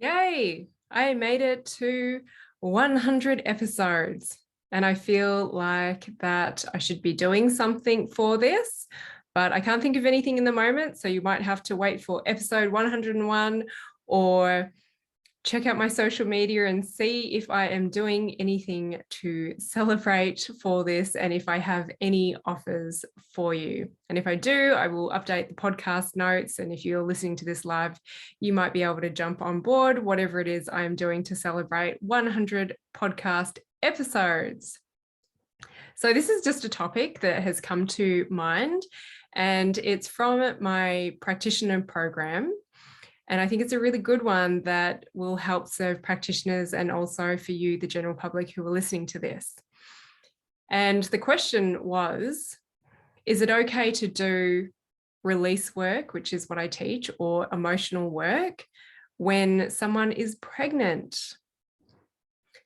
Yay! I made it to 100 episodes, and I feel like that I should be doing something for this, but I can't think of anything in the moment. So you might have to wait for episode 101 or check out my social media and see if I am doing anything to celebrate for this and if I have any offers for you. And if I do, I will update the podcast notes. And if you're listening to this live, you might be able to jump on board, whatever it is I am doing to celebrate 100 podcast episodes. So this is just a topic that has come to mind, and it's from my practitioner program. And I think it's a really good one that will help serve practitioners and also for you, the general public who are listening to this. And the question was, is it okay to do release work, which is what I teach, or emotional work when someone is pregnant?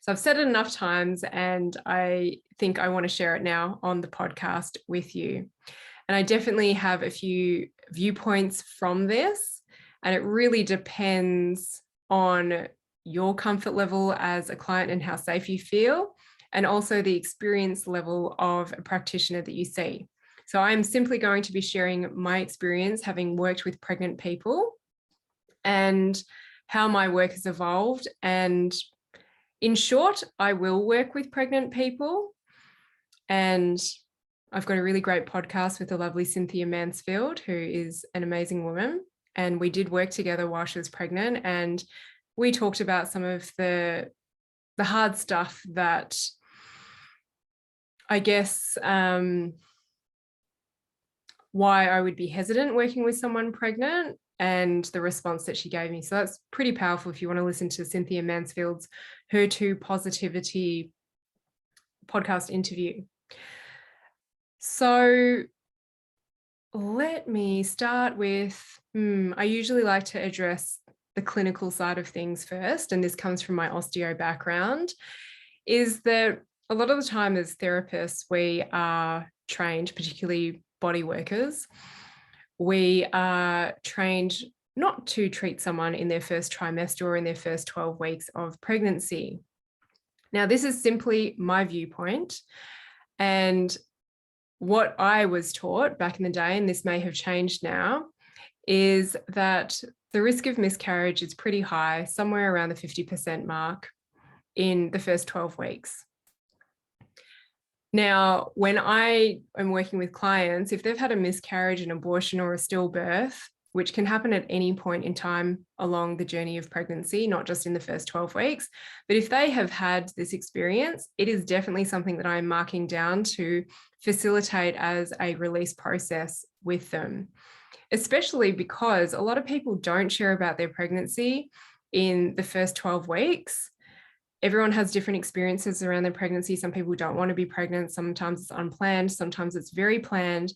So I've said it enough times, and I think I want to share it now on the podcast with you. And I definitely have a few viewpoints from this. And it really depends on your comfort level as a client and how safe you feel, and also the experience level of a practitioner that you see. So I'm simply going to be sharing my experience having worked with pregnant people and how my work has evolved. And in short, I will work with pregnant people. And I've got a really great podcast with the lovely Cynthia Mansfield, who is an amazing woman. And we did work together while she was pregnant, and we talked about some of the hard stuff that I guess why I would be hesitant working with someone pregnant and the response that she gave me. So that's pretty powerful if you want to listen to Cynthia Mansfield's Her to Positivity podcast interview. So let me start with, I usually like to address the clinical side of things first, and this comes from my osteo background, is that a lot of the time as therapists, we are trained, particularly body workers, we are trained not to treat someone in their first trimester or in their first 12 weeks of pregnancy. Now, this is simply my viewpoint, and what I was taught back in the day, and this may have changed now, is that the risk of miscarriage is pretty high, somewhere around the 50% mark in the first 12 weeks. Now, when I am working with clients, if they've had a miscarriage, an abortion, or a stillbirth, which can happen at any point in time along the journey of pregnancy, not just in the first 12 weeks, but if they have had this experience, it is definitely something that I'm marking down to facilitate as a release process with them, especially because a lot of people don't share about their pregnancy in the first 12 weeks. Everyone has different experiences around their pregnancy. Some people don't want to be pregnant. Sometimes it's unplanned. Sometimes it's very planned.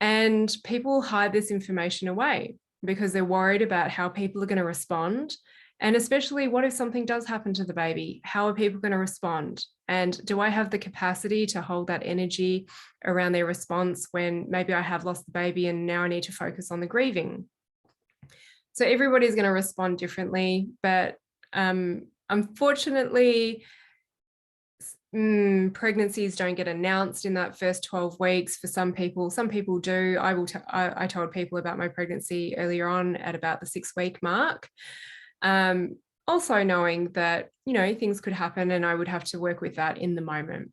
And people hide this information away because they're worried about how people are going to respond. And especially, what if something does happen to the baby? How are people going to respond? And do I have the capacity to hold that energy around their response when maybe I have lost the baby and now I need to focus on the grieving? So everybody's going to respond differently, but unfortunately, pregnancies don't get announced in that first 12 weeks for some people. Some people do. I told people about my pregnancy earlier on at about the 6-week mark. Also knowing that, things could happen and I would have to work with that in the moment.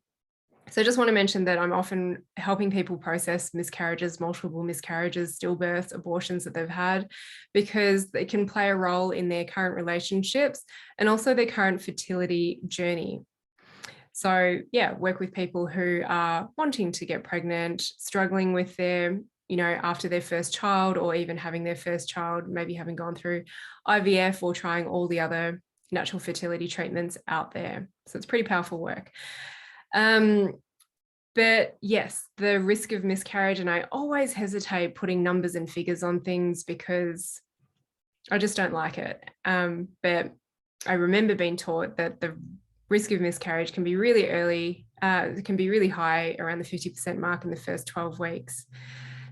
So I just want to mention that I'm often helping people process miscarriages, multiple miscarriages, stillbirths, abortions that they've had, because they can play a role in their current relationships and also their current fertility journey. So yeah, work with people who are wanting to get pregnant, struggling with their, after their first child, or even having their first child, maybe having gone through IVF or trying all the other natural fertility treatments out there. So it's pretty powerful work. But yes, the risk of miscarriage, and I always hesitate putting numbers and figures on things because I just don't like it. But I remember being taught that the risk of miscarriage can be really early, it can be really high, around the 50% mark in the first 12 weeks.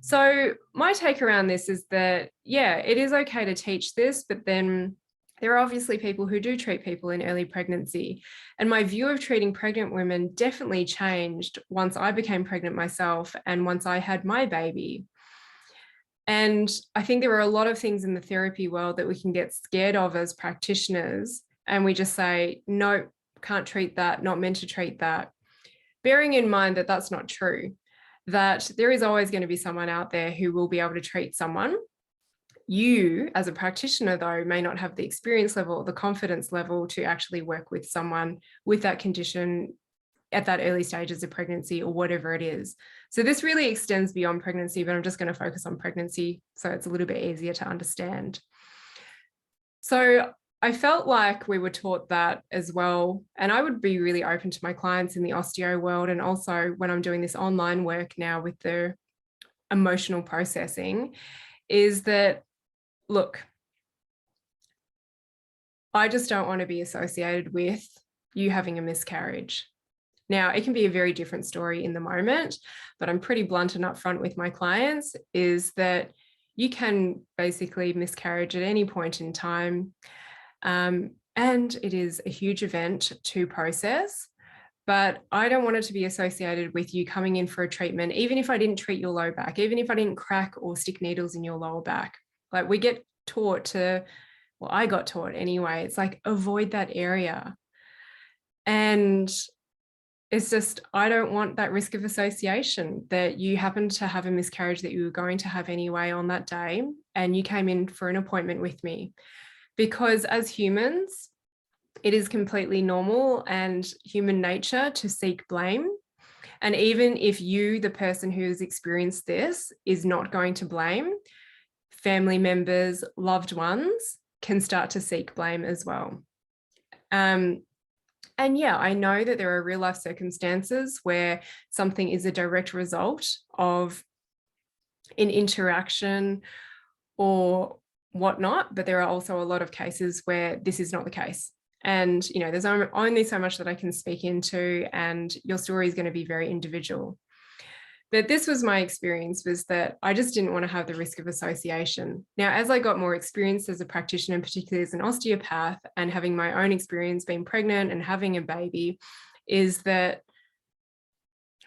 So my take around this is that, yeah, it is okay to teach this, but then There are obviously people who do treat people in early pregnancy. And my view of treating pregnant women definitely changed once I became pregnant myself and once I had my baby. And I think there are a lot of things in the therapy world that we can get scared of as practitioners. And we just say, no, can't treat that, not meant to treat that. Bearing in mind that that's not true, that there is always going to be someone out there who will be able to treat someone. You, as a practitioner, though, may not have the experience level or the confidence level to actually work with someone with that condition at that early stages of pregnancy or whatever it is. So this really extends beyond pregnancy, but I'm just going to focus on pregnancy so it's a little bit easier to understand. So I felt like we were taught that as well. And I would be really open to my clients in the osteo world. And also when I'm doing this online work now with the emotional processing, is that, look, I just don't want to be associated with you having a miscarriage. Now, it can be a very different story in the moment, but I'm pretty blunt and upfront with my clients, is that you can basically miscarriage at any point in time. And it is a huge event to process, but I don't want it to be associated with you coming in for a treatment, even if I didn't treat your low back, even if I didn't crack or stick needles in your lower back. Like we get taught to, well, I got taught anyway, it's like avoid that area. And it's just, I don't want that risk of association that you happen to have a miscarriage that you were going to have anyway on that day, and you came in for an appointment with me. Because as humans, it is completely normal and human nature to seek blame. And even if you, the person who's experienced this, is not going to blame, family members, loved ones can start to seek blame as well. And yeah, I know that there are real life circumstances where something is a direct result of an interaction or whatnot, but there are also a lot of cases where this is not the case. And, you know, there's only so much that I can speak into, and your story is going to be very individual. But this was my experience, was that I just didn't want to have the risk of association. Now, as I got more experience as a practitioner, and particularly as an osteopath, and having my own experience being pregnant and having a baby, is that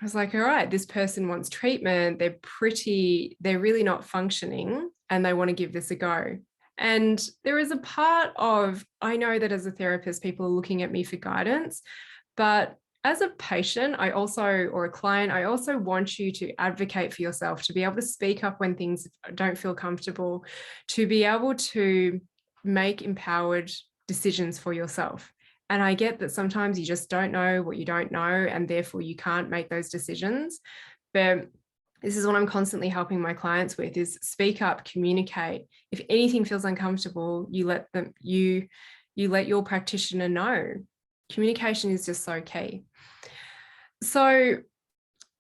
I was like, all right, this person wants treatment. They're really not functioning and they want to give this a go. And there is a part of, I know that as a therapist, people are looking at me for guidance, but as a patient, or a client, I also want you to advocate for yourself, to be able to speak up when things don't feel comfortable, to be able to make empowered decisions for yourself. And I get that sometimes you just don't know what you don't know, and therefore you can't make those decisions. But this is what I'm constantly helping my clients with, is speak up, communicate. If anything feels uncomfortable, you let your practitioner know. Communication is just so key. So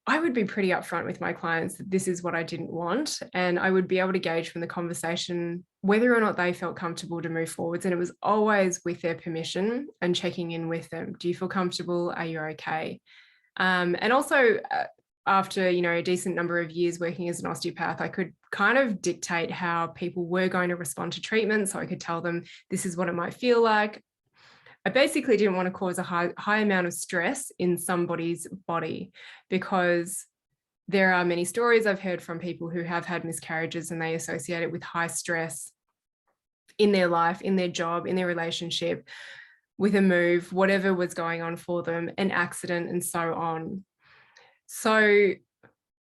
I would be pretty upfront with my clients that this is what I didn't want. And I would be able to gauge from the conversation whether or not they felt comfortable to move forwards. And it was always with their permission and checking in with them. Do you feel comfortable? Are you okay? And also after, a decent number of years working as an osteopath, I could kind of dictate how people were going to respond to treatment. So I could tell them this is what it might feel like. I basically didn't want to cause a high amount of stress in somebody's body, because there are many stories I've heard from people who have had miscarriages and they associate it with high stress in their life, in their job, in their relationship, with a move, whatever was going on for them, an accident, and so on. So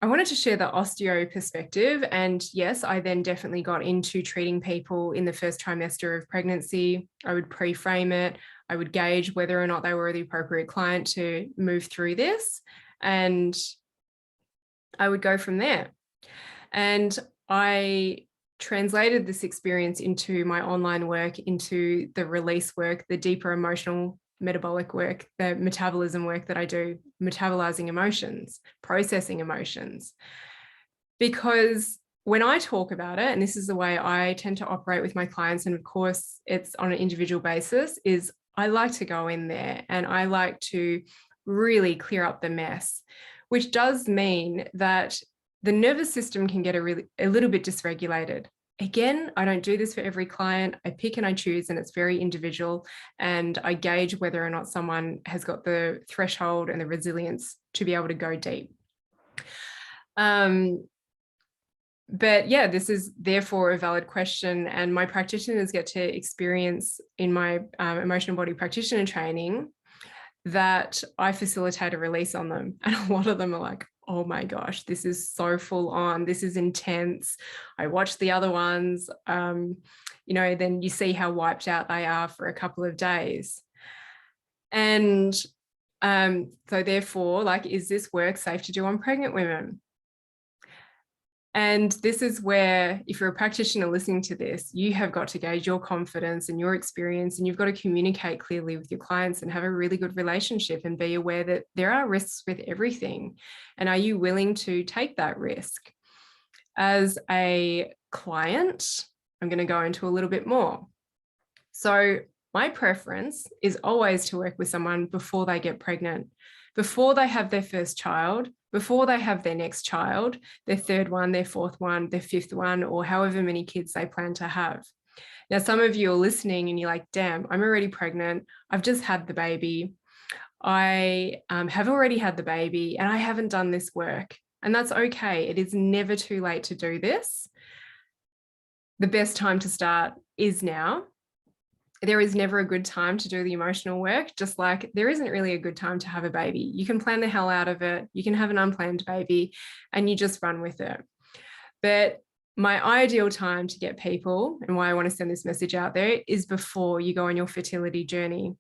I wanted to share the osteo perspective. And yes, I then definitely got into treating people in the first trimester of pregnancy. I would pre-frame it. I would gauge whether or not they were the appropriate client to move through this. And I would go from there. And I translated this experience into my online work, into the release work, the deeper emotional metabolic work, the metabolism work that I do, metabolizing emotions, processing emotions. Because when I talk about it, and this is the way I tend to operate with my clients, and of course it's on an individual basis, is I like to go in there and I like to really clear up the mess, which does mean that the nervous system can get a little bit dysregulated. Again, I don't do this for every client. I pick and I choose, and it's very individual. And I gauge whether or not someone has got the threshold and the resilience to be able to go deep. But yeah, this is therefore a valid question. And my practitioners get to experience in my emotional body practitioner training that I facilitate a release on them. And a lot of them are like, oh my gosh, this is so full on. This is intense. I watched the other ones, then you see how wiped out they are for a couple of days. And so therefore, like, is this work safe to do on pregnant women? And this is where, if you're a practitioner listening to this, you have got to gauge your confidence and your experience, and you've got to communicate clearly with your clients and have a really good relationship and be aware that there are risks with everything. And are you willing to take that risk? As a client, I'm going to go into a little bit more. So my preference is always to work with someone before they get pregnant, before they have their first child, before they have their next child, their third one, their fourth one, their fifth one, or however many kids they plan to have. Now, some of you are listening and you're like, damn, I'm already pregnant. I've just had the baby. I have already had the baby and I haven't done this work. And that's okay. It is never too late to do this. The best time to start is now. There is never a good time to do the emotional work, just like there isn't really a good time to have a baby. You can plan the hell out of it. You can have an unplanned baby and you just run with it. But my ideal time to get people, and why I want to send this message out there, is before you go on your fertility journey,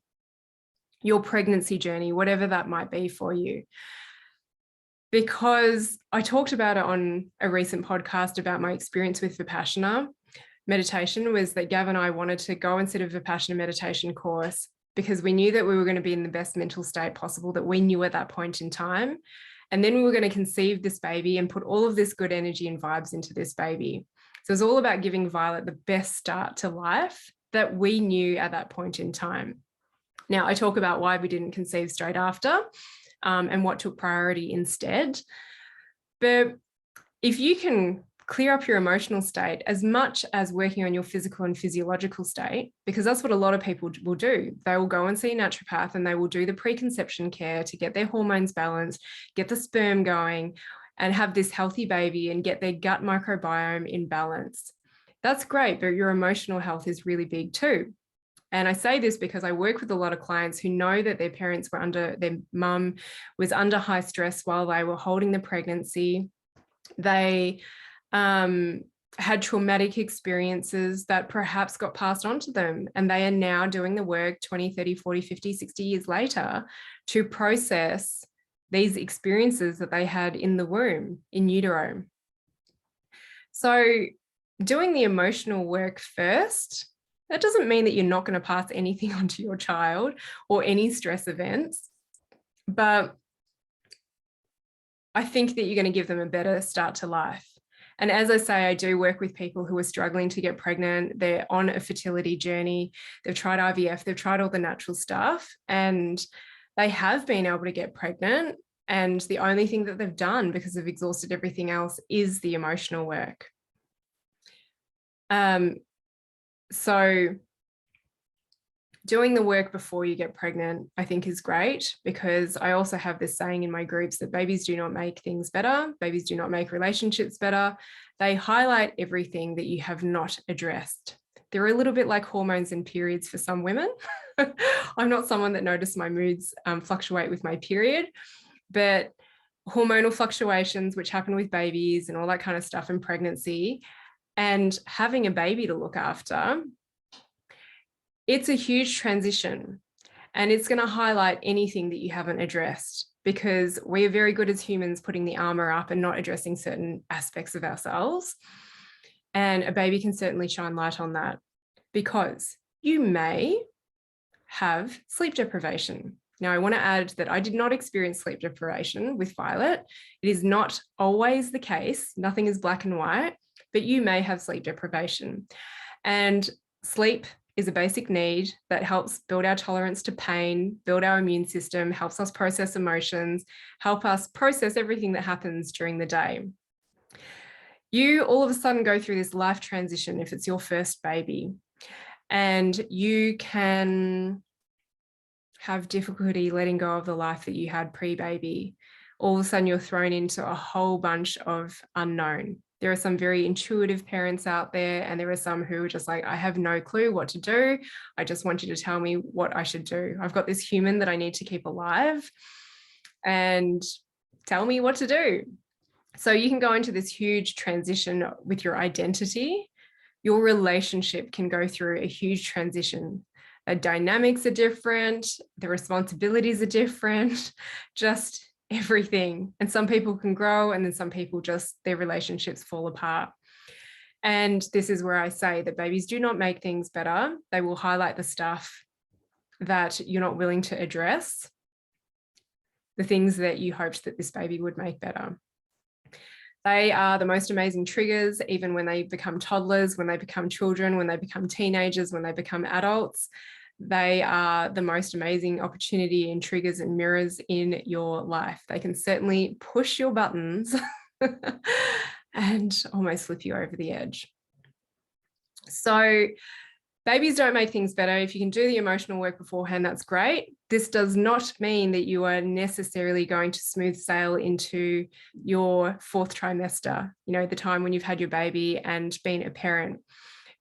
your pregnancy journey, whatever that might be for you. Because I talked about it on a recent podcast about my experience with Vipassana meditation, was that Gav and I wanted to go and sit a Vipassana meditation course because we knew that we were going to be in the best mental state possible that we knew at that point in time. And then we were going to conceive this baby and put all of this good energy and vibes into this baby. So it was all about giving Violet the best start to life that we knew at that point in time. Now, I talk about why we didn't conceive straight after and what took priority instead. But if you can clear up your emotional state as much as working on your physical and physiological state, because that's what a lot of people will do. They will go and see a naturopath and they will do the preconception care to get their hormones balanced, get the sperm going, and have this healthy baby and get their gut microbiome in balance. That's great, but your emotional health is really big too. And I say this because I work with a lot of clients who know that their mum was under high stress while they were holding the pregnancy. They had traumatic experiences that perhaps got passed on to them, and they are now doing the work 20, 30, 40, 50, 60 years later to process these experiences that they had in the womb, in utero. So doing the emotional work first, that doesn't mean that you're not going to pass anything on to your child or any stress events, but I think that you're going to give them a better start to life. And as I say, I do work with people who are struggling to get pregnant. They're on a fertility journey. They've tried IVF. They've tried all the natural stuff, and they have been able to get pregnant. And the only thing that they've done, because they've exhausted everything else, is the emotional work. So doing the work before you get pregnant, I think, is great, because I also have this saying in my groups that babies do not make things better. Babies do not make relationships better. They highlight everything that you have not addressed. They're a little bit like hormones and periods for some women. I'm not someone that noticed my moods fluctuate with my period, but hormonal fluctuations, which happen with babies and all that kind of stuff in pregnancy, and having a baby to look after, it's a huge transition, and it's going to highlight anything that you haven't addressed, because we are very good as humans putting the armor up and not addressing certain aspects of ourselves. And a baby can certainly shine light on that, because you may have sleep deprivation. Now, I want to add that I did not experience sleep deprivation with Violet. It is not always the case. Nothing is black and white, but you may have sleep deprivation. And sleep is a basic need that helps build our tolerance to pain, build our immune system, helps us process emotions, help us process everything that happens during the day. You all of a sudden go through this life transition if it's your first baby, and you can have difficulty letting go of the life that you had pre-baby. All of a sudden you're thrown into a whole bunch of unknown. There are some very intuitive parents out there, and there are some who are just like, I have no clue what to do. I just want you to tell me what I should do. I've got this human that I need to keep alive, and tell me what to do. So you can go into this huge transition with your identity. Your relationship can go through a huge transition. The dynamics are different, the responsibilities are different, just everything. And some people can grow, and then some people just, their relationships fall apart. And this is where I say that babies do not make things better. They will highlight the stuff that you're not willing to address, the things that you hoped that this baby would make better. They are the most amazing triggers, even when they become toddlers, when they become children, when they become teenagers, when they become adults. They are the most amazing opportunity and triggers and mirrors in your life. They can certainly push your buttons and almost flip you over the edge. So babies don't make things better. If you can do the emotional work beforehand, that's great. This does not mean that you are necessarily going to smooth sail into your fourth trimester, you know, the time when you've had your baby and been a parent,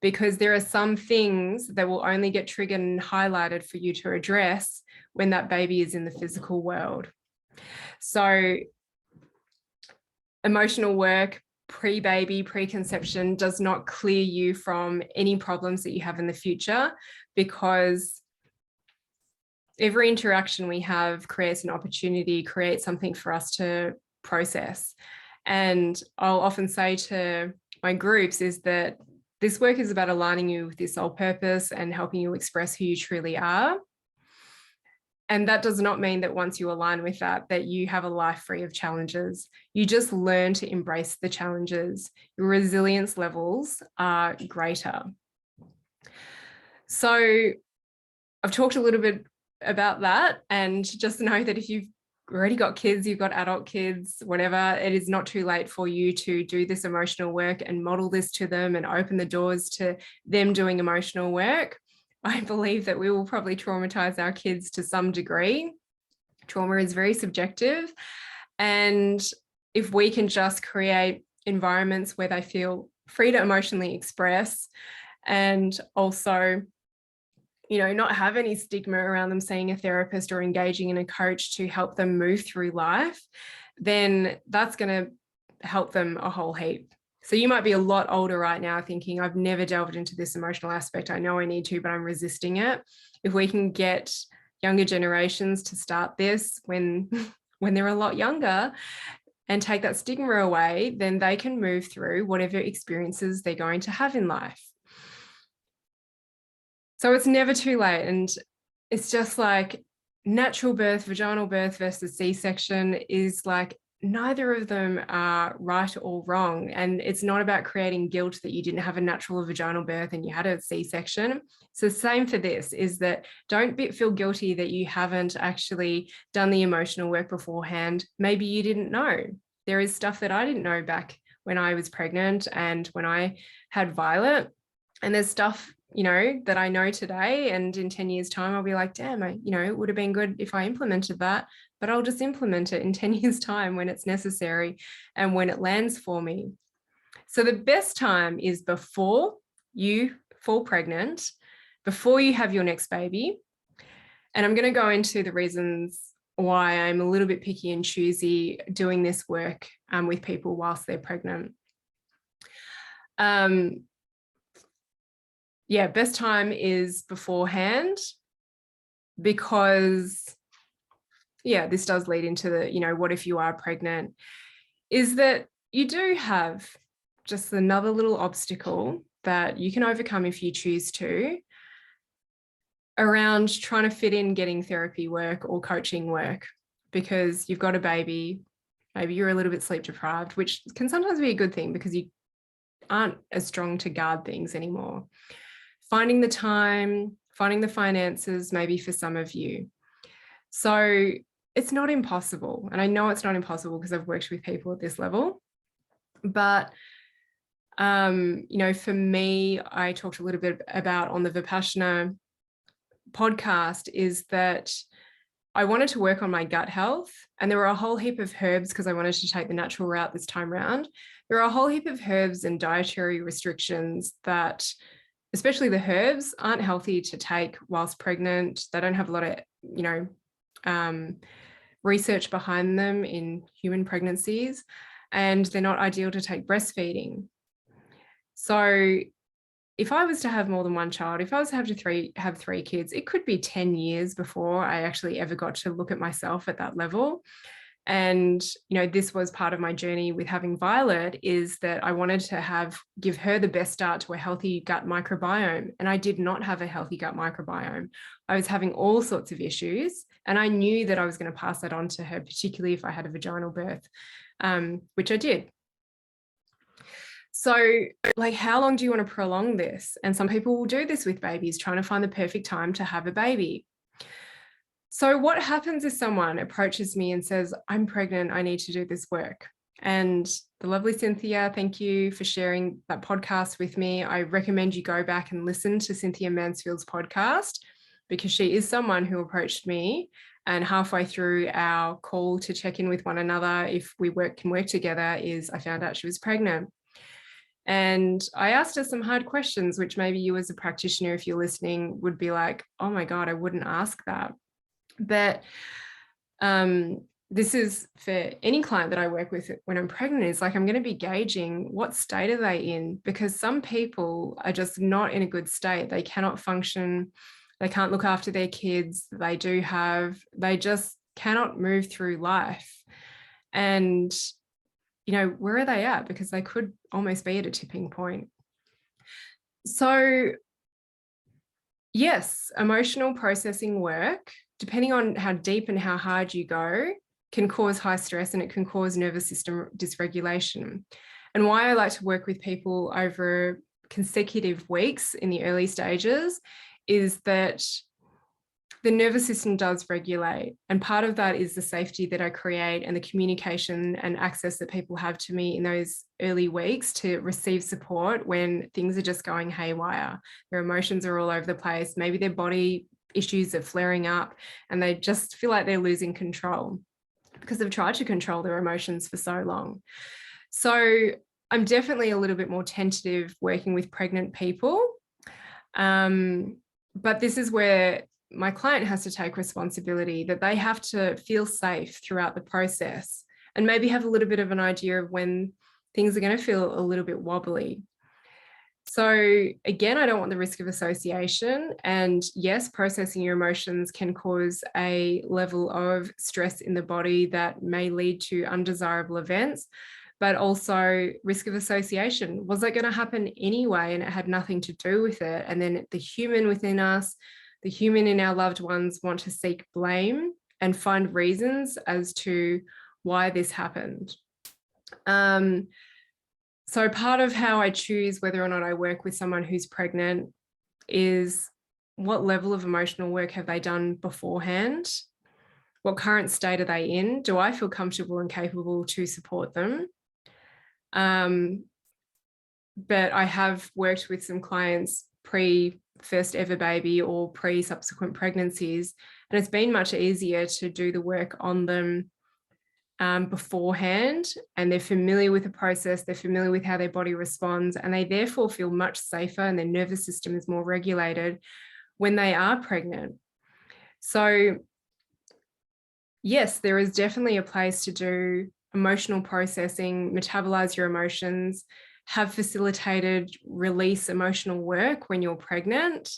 because there are some things that will only get triggered and highlighted for you to address when that baby is in the physical world. So emotional work, pre-baby, preconception does not clear you from any problems that you have in the future, because every interaction we have creates an opportunity, creates something for us to process. And I'll often say to my groups is that this work is about aligning you with your soul purpose and helping you express who you truly are. And that does not mean that once you align with that, that you have a life free of challenges. You just learn to embrace the challenges. Your resilience levels are greater. So I've talked a little bit about that, and just know that if you've already got kids, you've got adult kids, whatever, it is not too late for you to do this emotional work and model this to them and open the doors to them doing emotional work. I believe that we will probably traumatize our kids to some degree. Trauma is very subjective. And if we can just create environments where they feel free to emotionally express, and also, you know, not have any stigma around them seeing a therapist or engaging in a coach to help them move through life, then that's going to help them a whole heap. So you might be a lot older right now thinking, I've never delved into this emotional aspect. I know I need to, but I'm resisting it. If we can get younger generations to start this when they're a lot younger and take that stigma away, then they can move through whatever experiences they're going to have in life. So it's never too late. And it's just like natural birth, vaginal birth versus C-section is like, neither of them are right or wrong. And it's not about creating guilt that you didn't have a natural vaginal birth and you had a C-section. So same for this, is that don't feel guilty that you haven't actually done the emotional work beforehand. Maybe you didn't know. There is stuff that I didn't know back when I was pregnant and when I had Violet. And there's stuff, you know, that I know today, and in 10 years time, I'll be like, damn, it would have been good if I implemented that, but I'll just implement it in 10 years time when it's necessary and when it lands for me. So the best time is before you fall pregnant, before you have your next baby. And I'm going to go into the reasons why I'm a little bit picky and choosy doing this work with people whilst they're pregnant. Yeah, best time is beforehand, because, yeah, this does lead into the, what if you are pregnant, is that you do have just another little obstacle that you can overcome if you choose to, around trying to fit in getting therapy work or coaching work, because you've got a baby, maybe you're a little bit sleep deprived, which can sometimes be a good thing because you aren't as strong to guard things anymore. Finding the time, finding the finances, maybe for some of you. So it's not impossible. And I know it's not impossible because I've worked with people at this level, but For me, I talked a little bit about on the Vipassana podcast is that I wanted to work on my gut health, and there were a whole heap of herbs because I wanted to take the natural route this time around. There are a whole heap of herbs and dietary restrictions that, especially the herbs, aren't healthy to take whilst pregnant. They don't have a lot of, research behind them in human pregnancies, and they're not ideal to take breastfeeding. So if I was to have more than one child, if I was to have three kids, it could be 10 years before I actually ever got to look at myself at that level. And, this was part of my journey with having Violet, is that I wanted to give her the best start to a healthy gut microbiome. And I did not have a healthy gut microbiome. I was having all sorts of issues. And I knew that I was going to pass that on to her, particularly if I had a vaginal birth, which I did. So, how long do you want to prolong this? And some people will do this with babies, trying to find the perfect time to have a baby. So what happens if someone approaches me and says, I'm pregnant, I need to do this work? And the lovely Cynthia, thank you for sharing that podcast with me. I recommend you go back and listen to Cynthia Mansfield's podcast, because she is someone who approached me, and halfway through our call to check in with one another if we can work together, I found out she was pregnant. And I asked her some hard questions, which maybe you as a practitioner, if you're listening, would be like, oh my God, I wouldn't ask that. But this is for any client that I work with when I'm pregnant, is I'm going to be gauging what state are they in, because some people are just not in a good state. They cannot function. They can't look after their kids. They just cannot move through life. And, where are they at? Because they could almost be at a tipping point. So yes, emotional processing work, depending on how deep and how hard you go, can cause high stress, and it can cause nervous system dysregulation. And why I like to work with people over consecutive weeks in the early stages is that the nervous system does regulate. And part of that is the safety that I create and the communication and access that people have to me in those early weeks to receive support when things are just going haywire. Their emotions are all over the place. Maybe their body issues are flaring up and they just feel like they're losing control because they've tried to control their emotions for so long. So I'm definitely a little bit more tentative working with pregnant people. But this is where my client has to take responsibility, that they have to feel safe throughout the process and maybe have a little bit of an idea of when things are going to feel a little bit wobbly. So again, I don't want the risk of association. And yes, processing your emotions can cause a level of stress in the body that may lead to undesirable events, but also risk of association. Was that going to happen anyway? And it had nothing to do with it. And then the human within us, the human in our loved ones, want to seek blame and find reasons as to why this happened. So part of how I choose whether or not I work with someone who's pregnant is what level of emotional work have they done beforehand? What current state are they in? Do I feel comfortable and capable to support them? But I have worked with some clients pre-first ever baby or pre-subsequent pregnancies, and it's been much easier to do the work on them beforehand, and they're familiar with the process, they're familiar with how their body responds, and they therefore feel much safer and their nervous system is more regulated when they are pregnant. So yes, there is definitely a place to do emotional processing, metabolize your emotions, have facilitated release emotional work when you're pregnant.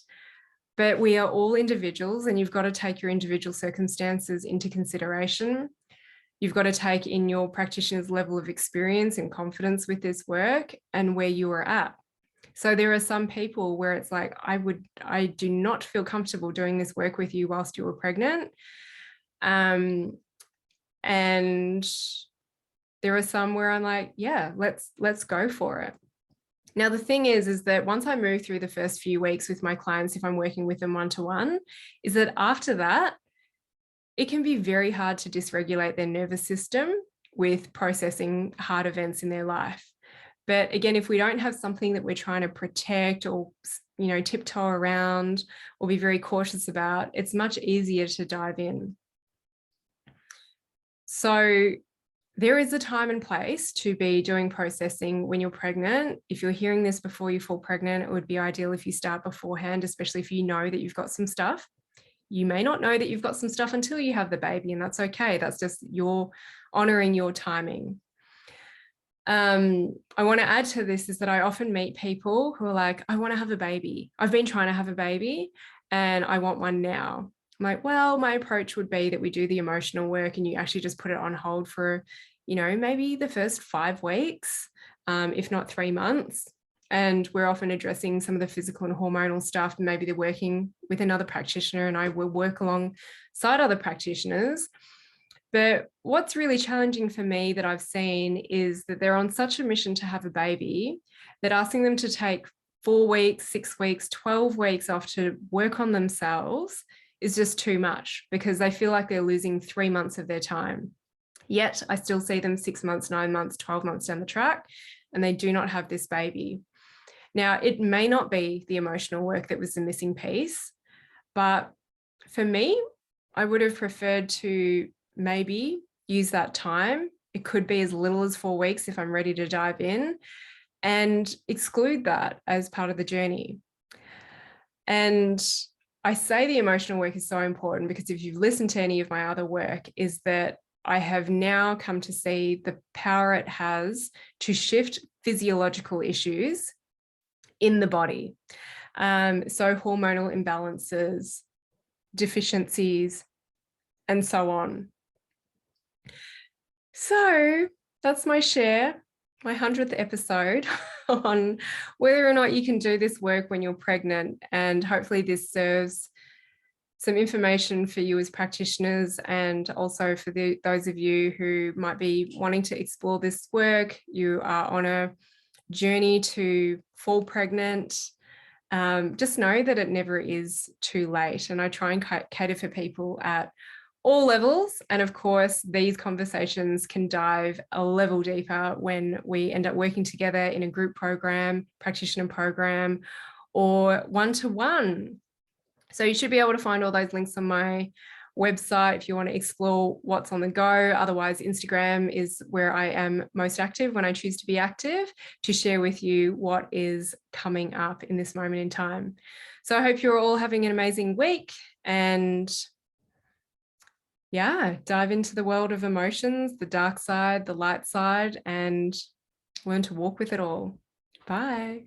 But we are all individuals, and you've got to take your individual circumstances into consideration. You've got to take in your practitioner's level of experience and confidence with this work and where you are at. So there are some people where it's like, I do not feel comfortable doing this work with you whilst you were pregnant. And there are some where I'm like, yeah, let's go for it. Now, the thing is that once I move through the first few weeks with my clients, if I'm working with them one-to-one, is that after that, it can be very hard to dysregulate their nervous system with processing hard events in their life. But again, if we don't have something that we're trying to protect or, tiptoe around or be very cautious about, it's much easier to dive in. So there is a time and place to be doing processing when you're pregnant. If you're hearing this before you fall pregnant, it would be ideal if you start beforehand, especially if you know that you've got some stuff. You may not know that you've got some stuff until you have the baby, and that's okay. That's just you're honoring your timing. I want to add to this is that I often meet people who are like, I want to have a baby. I've been trying to have a baby and I want one now. I'm like, well, my approach would be that we do the emotional work and you actually just put it on hold for, maybe the first 5 weeks, if not 3 months. And we're often addressing some of the physical and hormonal stuff. Maybe they're working with another practitioner and I will work alongside other practitioners. But what's really challenging for me that I've seen is that they're on such a mission to have a baby that asking them to take 4 weeks, 6 weeks, 12 weeks off to work on themselves is just too much because they feel like they're losing 3 months of their time. Yet I still see them 6 months, 9 months, 12 months down the track, and they do not have this baby. Now, it may not be the emotional work that was the missing piece, but for me, I would have preferred to maybe use that time. It could be as little as 4 weeks if I'm ready to dive in, and exclude that as part of the journey. And I say the emotional work is so important because if you've listened to any of my other work, is that I have now come to see the power it has to shift physiological issues in the body. So hormonal imbalances, deficiencies, and so on. So that's my share, my 100th episode on whether or not you can do this work when you're pregnant. And hopefully this serves some information for you as practitioners and also for those of you who might be wanting to explore this work. You are on a journey to fall pregnant. Just know that it never is too late. And I try and cater for people at all levels. And of course, these conversations can dive a level deeper when we end up working together in a group program, practitioner program, or one-to-one. So you should be able to find all those links on my website if you want to explore what's on the go. Otherwise, Instagram is where I am most active when I choose to be active, to share with you what is coming up in this moment in time. So I hope you're all having an amazing week, and dive into the world of emotions, the dark side, the light side, and learn to walk with it all. Bye.